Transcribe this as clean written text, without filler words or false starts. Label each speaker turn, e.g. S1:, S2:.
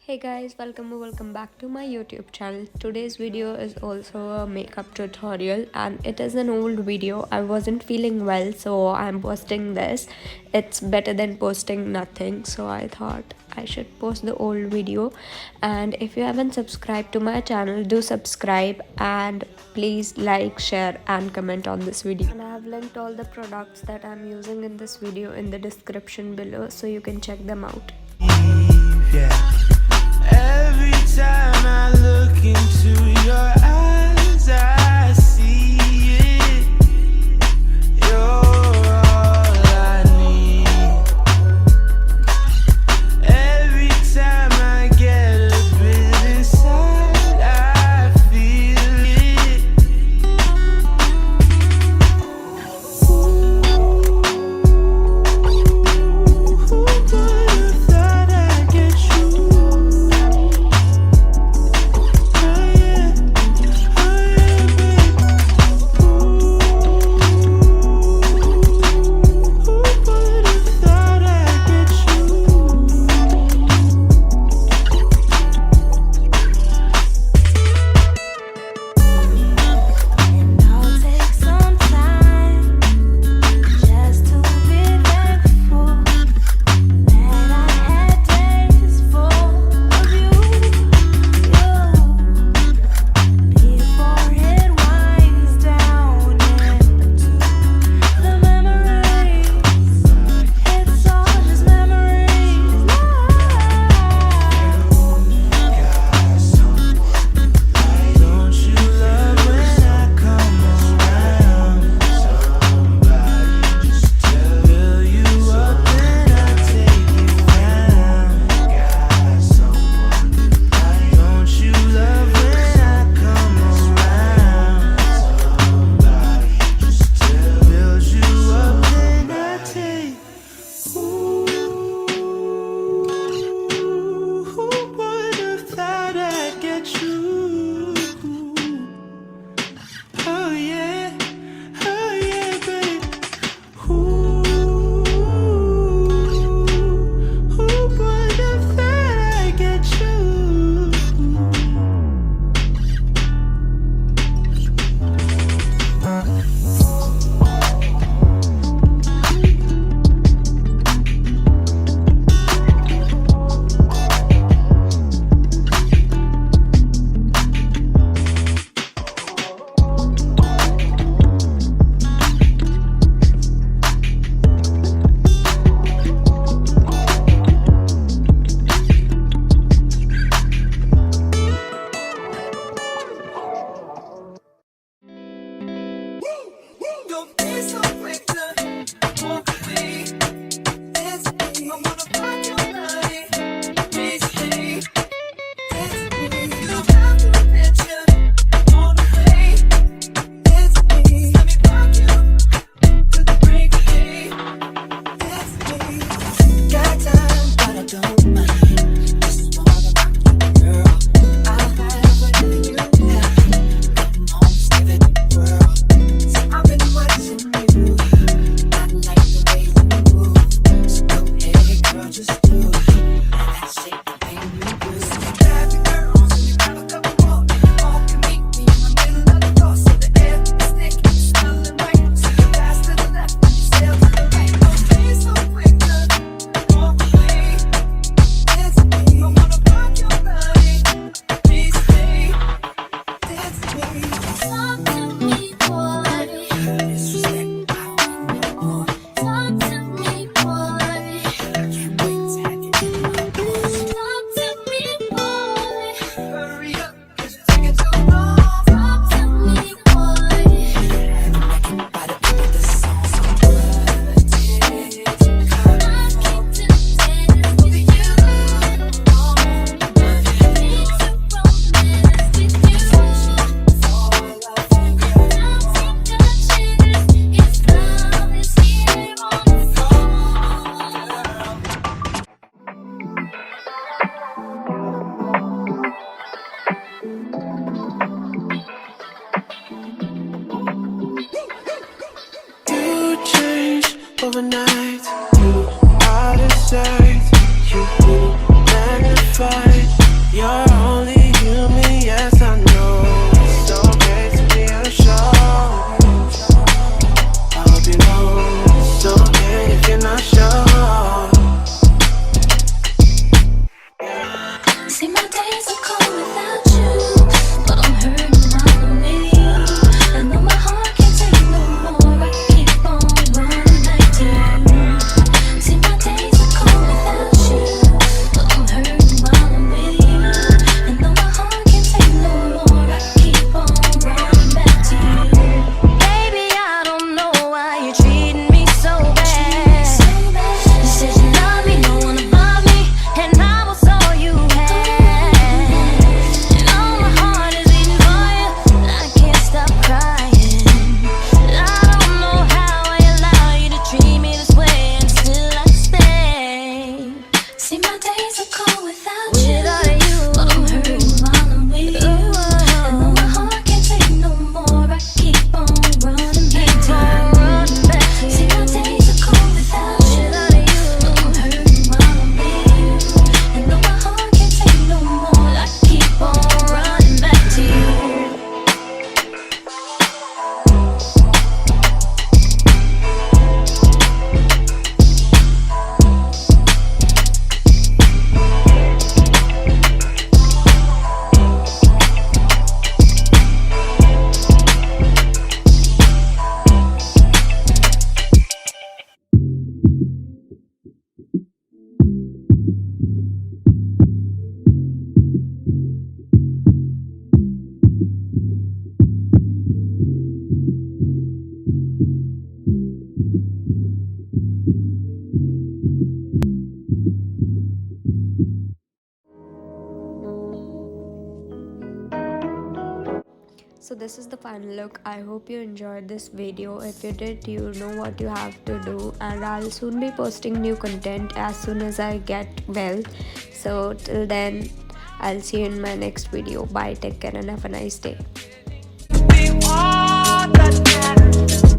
S1: Hey guys, welcome back to my YouTube channel. Today's video is also a makeup tutorial and it is an old video. I wasn't feeling well, so I'm posting this. It's better than posting nothing, so I thought I should post the old video. And if you haven't subscribed to my channel, do subscribe and please like, share and comment on this video. And I have linked all the products that I'm using in this video in the description below, so you can check them out.
S2: Yeah. Every time I look into your eyes, I see it. You're all I need. Every time I get a bit inside, I feel it. Who would have thought I'd get you? Overnight, you out of sight, you magnified.
S1: this is the final look. I hope you enjoyed this video. If you did, you know what you have to do, and I'll soon be posting new content as soon as I get well. So till then, I'll see you in my next video. Bye, take care, and have a nice day.